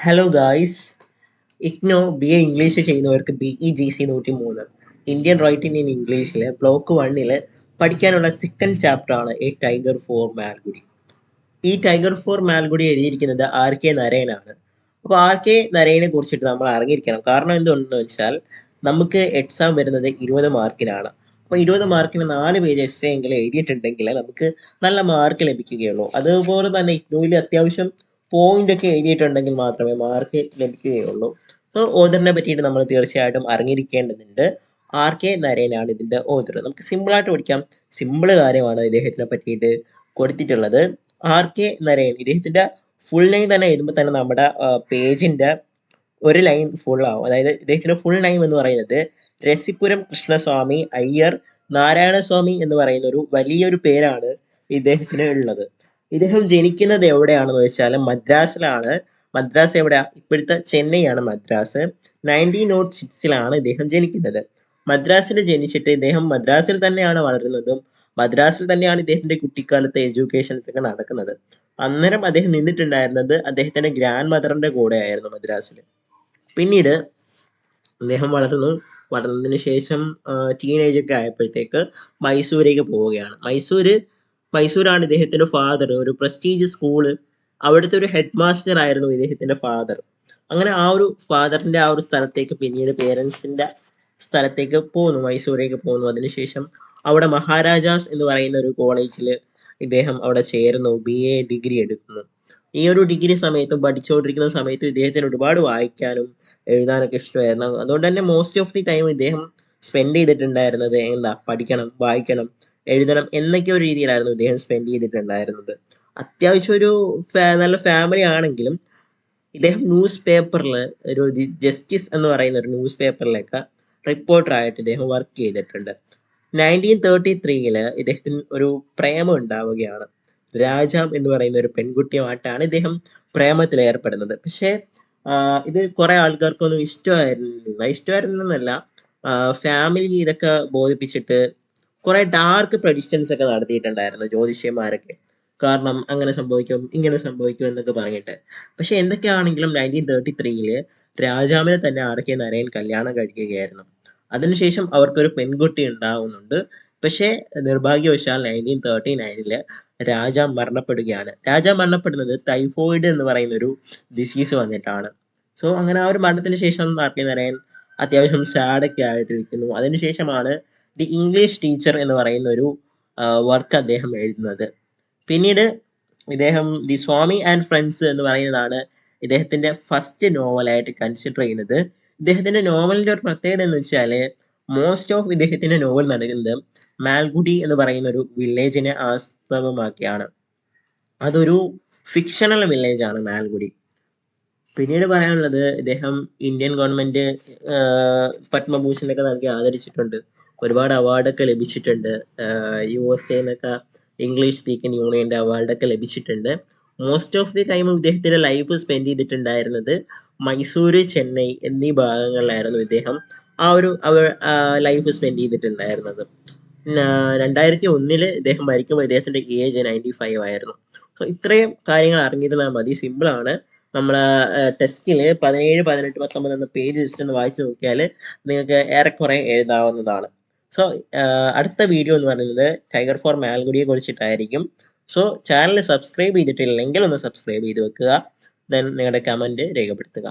Hello guys. IGNOU BA English ചെയ്യുന്നവർക്ക് BEGC 103 Indian writing in ഇംഗ്ലീഷിലെ block 1 പഠിക്കാനുള്ള സെക്കൻഡ് ചാപ്റ്റർ ആണ് എ ടൈഗർ ഫോർ മാൽഗുഡി. ഈ ടൈഗർ ഫോർ മാൽഗുഡി എഴുതിയിരിക്കുന്നത് RK നരയനാണ്. അപ്പോൾ RK നരയനെ കുറിച്ചിട്ട് നമ്മൾ അറിഞ്ഞിരിക്കണം. കാരണം എന്തുകൊണ്ടെന്ന് വെച്ചാൽ നമുക്ക് എക്സാം വരുന്നത് 20 മാർക്കിനാണ്. അപ്പോൾ 20 മാർക്കിന് 4 പേജ് എസ്സേ എങ്കിലും എഴുതിയിട്ടുണ്ടെങ്കിൽ നമുക്ക് നല്ല മാർക്ക് ലഭിക്കുകയുള്ളൂ. അതുപോലെ തന്നെ ഇഗ്നോയിൽ അത്യാവശ്യം പോയിന്റ് ഒക്കെ എഴുതിയിട്ടുണ്ടെങ്കിൽ മാത്രമേ മാർക്ക് ലഭിക്കുകയുള്ളൂ. അപ്പോൾ ഓഥറിനെ പറ്റിയിട്ട് നമ്മൾ തീർച്ചയായിട്ടും അറിഞ്ഞിരിക്കേണ്ടതുണ്ട്. RK നരയനാണ് ഇതിന്റെ ഓഥർ. നമുക്ക് സിമ്പിളായിട്ട് പഠിക്കാം. സിമ്പിൾ കാര്യമാണ് ഇദ്ദേഹത്തിനെ പറ്റിയിട്ട് കൊടുത്തിട്ടുള്ളത്. RK നരയൻ, ഇദ്ദേഹത്തിന്റെ ഫുൾ നെയിം തന്നെ എഴുതുമ്പോൾ തന്നെ നമ്മുടെ പേജിന്റെ ഒരു ലൈൻ ഫുൾ ആവും. അതായത് ഇദ്ദേഹത്തിന്റെ ഫുൾ നെയിം എന്ന് പറയുന്നത് രസിപുരം കൃഷ്ണസ്വാമി അയ്യർ നാരായണസ്വാമി എന്ന് പറയുന്ന ഒരു വലിയൊരു പേരാണ് ഇദ്ദേഹത്തിന് ഉള്ളത്. ഇദ്ദേഹം ജനിക്കുന്നത് എവിടെയാണെന്ന് വെച്ചാൽ മദ്രാസിലാണ്. മദ്രാസ് എവിടെയാ? ഇപ്പോഴത്തെ ചെന്നൈയാണ് മദ്രാസ്. 1906 ഇദ്ദേഹം ജനിക്കുന്നത്. മദ്രാസിൽ ജനിച്ചിട്ട് ഇദ്ദേഹം മദ്രാസിൽ തന്നെയാണ് വളരുന്നതും മദ്രാസിൽ തന്നെയാണ് ഇദ്ദേഹത്തിന്റെ കുട്ടിക്കാലത്തെ എഡ്യൂക്കേഷൻസ് ഒക്കെ നടക്കുന്നത്. അന്നേരം അദ്ദേഹം നിന്നിട്ടുണ്ടായിരുന്നത് അദ്ദേഹത്തിന്റെ ഗ്രാൻഡ് മദറിന്റെ കൂടെ ആയിരുന്നു മദ്രാസിൽ. പിന്നീട് അദ്ദേഹം വളർന്നതിന് ശേഷം ടീനേജ് ഒക്കെ ആയപ്പോഴത്തേക്ക് മൈസൂരേക്ക് പോവുകയാണ്. മൈസൂരാണ് ഇദ്ദേഹത്തിന്റെ ഫാദർ. ഒരു പ്രസ്റ്റീജിയസ് സ്കൂള്, അവിടുത്തെ ഒരു ഹെഡ് മാസ്റ്റർ ആയിരുന്നു ഇദ്ദേഹത്തിന്റെ ഫാദർ. അങ്ങനെ ആ ഒരു ഫാദറിന്റെ ആ ഒരു സ്ഥലത്തേക്ക് പിന്നീട് പേരൻസിന്റെ സ്ഥലത്തേക്ക് പോന്നു, മൈസൂരേക്ക് പോന്നു. അതിനുശേഷം അവിടെ മഹാരാജാസ് എന്ന് പറയുന്ന ഒരു കോളേജിൽ ഇദ്ദേഹം അവിടെ ചേർന്നു, BA ഡിഗ്രി എടുക്കുന്നു. ഈ ഒരു ഡിഗ്രി സമയത്തും പഠിച്ചുകൊണ്ടിരിക്കുന്ന സമയത്തും ഇദ്ദേഹത്തിന് ഒരുപാട് വായിക്കാനും എഴുതാനൊക്കെ ഇഷ്ടമായിരുന്നു. അതുകൊണ്ട് തന്നെ മോസ്റ്റ് ഓഫ് ദി ടൈം ഇദ്ദേഹം സ്പെൻഡ് ചെയ്തിട്ടുണ്ടായിരുന്നത് പഠിക്കണം, വായിക്കണം, എഴുതണം എന്നൊക്കെ ഒരു രീതിയിലായിരുന്നു ഇദ്ദേഹം സ്പെൻഡ് ചെയ്തിട്ടുണ്ടായിരുന്നത്. അത്യാവശ്യം ഒരു നല്ല ഫാമിലി ആണെങ്കിലും ഇദ്ദേഹം ന്യൂസ് പേപ്പറിൽ ഒരു ജസ്റ്റിസ് എന്ന് പറയുന്ന ഒരു ന്യൂസ് പേപ്പറിലൊക്കെ റിപ്പോർട്ടറായിട്ട് ഇദ്ദേഹം വർക്ക് ചെയ്തിട്ടുണ്ട്. 1933 ഇദ്ദേഹത്തിന് ഒരു പ്രേമം ഉണ്ടാവുകയാണ്. രാജാം എന്ന് പറയുന്ന ഒരു പെൺകുട്ടിയുമായിട്ടാണ് ഇദ്ദേഹം പ്രേമത്തിൽ ഏർപ്പെടുന്നത്. പക്ഷേ ഇത് കുറെ ആൾക്കാർക്കൊന്നും ഇഷ്ടമായിരുന്നല്ല. ഫാമിലി ഇതൊക്കെ ബോധിപ്പിച്ചിട്ട് കുറെ ഡാർക്ക് പ്രഡിക്ഷൻസ് ഒക്കെ നടത്തിയിട്ടുണ്ടായിരുന്നു ജ്യോതിഷ്യന്മാരൊക്കെ. കാരണം അങ്ങനെ സംഭവിക്കും, ഇങ്ങനെ സംഭവിക്കും എന്നൊക്കെ പറഞ്ഞിട്ട്. പക്ഷെ എന്തൊക്കെയാണെങ്കിലും 1933 രാജാവിനെ തന്നെ RK നരയൻ കല്യാണം കഴിക്കുകയായിരുന്നു. അതിനുശേഷം അവർക്കൊരു പെൺകുട്ടി ഉണ്ടാവുന്നുണ്ട്. പക്ഷേ നിർഭാഗ്യവശാൽ 1939 രാജാ മരണപ്പെടുകയാണ്. രാജാ മരണപ്പെടുന്നത് ടൈഫോയിഡ് എന്ന് പറയുന്ന ഒരു ഡിസീസ് വന്നിട്ടാണ്. സോ അങ്ങനെ ആ ഒരു മരണത്തിന് ശേഷം RK നരയൻ അത്യാവശ്യം സാഡൊക്കെ ആയിട്ടിരിക്കുന്നു. അതിനുശേഷമാണ് ദി ഇംഗ്ലീഷ് ടീച്ചർ എന്ന് പറയുന്ന ഒരു വർക്ക് അദ്ദേഹം എഴുതുന്നത്. പിന്നീട് ഇദ്ദേഹം ദി സ്വാമി ആൻഡ് ഫ്രണ്ട്സ് എന്ന് പറയുന്നതാണ് ഇദ്ദേഹത്തിന്റെ ഫസ്റ്റ് നോവലായിട്ട് കൺസിഡർ ചെയ്യുന്നത്. ഇദ്ദേഹത്തിന്റെ നോവലിന്റെ ഒരു പ്രത്യേകത എന്ന് വെച്ചാൽ മോസ്റ്റ് ഓഫ് ഇദ്ദേഹത്തിന്റെ നോവൽ നടക്കുന്നത് മാൽഗുഡി എന്ന് പറയുന്ന ഒരു വില്ലേജിനെ ആസ്പദമാക്കിയാണ്. അതൊരു ഫിക്ഷണൽ വില്ലേജ് ആണ് മാൽഗുഡി. പിന്നീട് പറയാനുള്ളത്, ഇദ്ദേഹം ഇന്ത്യൻ ഗവൺമെന്റ് പത്മഭൂഷണൊക്കെ നൽകി ആദരിച്ചിട്ടുണ്ട്. ഒരുപാട് അവാർഡൊക്കെ ലഭിച്ചിട്ടുണ്ട്. USA എന്നൊക്കെ ഇംഗ്ലീഷ് സ്പീക്കിംഗ് യൂണിയന്റെ അവാർഡൊക്കെ ലഭിച്ചിട്ടുണ്ട്. മോസ്റ്റ് ഓഫ് ദി ടൈം ഇദ്ദേഹത്തിന്റെ ലൈഫ് സ്പെൻഡ് ചെയ്തിട്ടുണ്ടായിരുന്നത് മൈസൂര്, ചെന്നൈ എന്നീ ഭാഗങ്ങളിലായിരുന്നു ഇദ്ദേഹം ആ ഒരു ലൈഫ് സ്പെൻഡ് ചെയ്തിട്ടുണ്ടായിരുന്നത്. 2001 ഇദ്ദേഹം മരിക്കുമ്പോൾ ഇദ്ദേഹത്തിന്റെ ഏജ് 95 ആയിരുന്നു. സോ ഇത്രയും കാര്യങ്ങൾ അറിഞ്ഞിരുന്നാൽ മതി. സിമ്പിളാണ്. നമ്മളെ ടെസ്റ്റിൽ 17, 18, 19 എന്ന പേജ് ജസ്റ്റ് ഒന്ന് വായിച്ചു നോക്കിയാൽ നിങ്ങൾക്ക് ഏറെക്കുറെ എഴുതാവുന്നതാണ്. സോ അടുത്ത വീഡിയോ എന്ന് പറയുന്നത് ടൈഗർ ഫോർ മാൽഗുഡിയെ കുറിച്ചിട്ടായിരിക്കും. സോ ചാനൽ സബ്സ്ക്രൈബ് ചെയ്തിട്ടില്ലെങ്കിൽ ഒന്ന് സബ്സ്ക്രൈബ് ചെയ്ത് വെക്കുക. ദെൻ നിങ്ങളുടെ കമൻറ്റ് രേഖപ്പെടുത്തുക.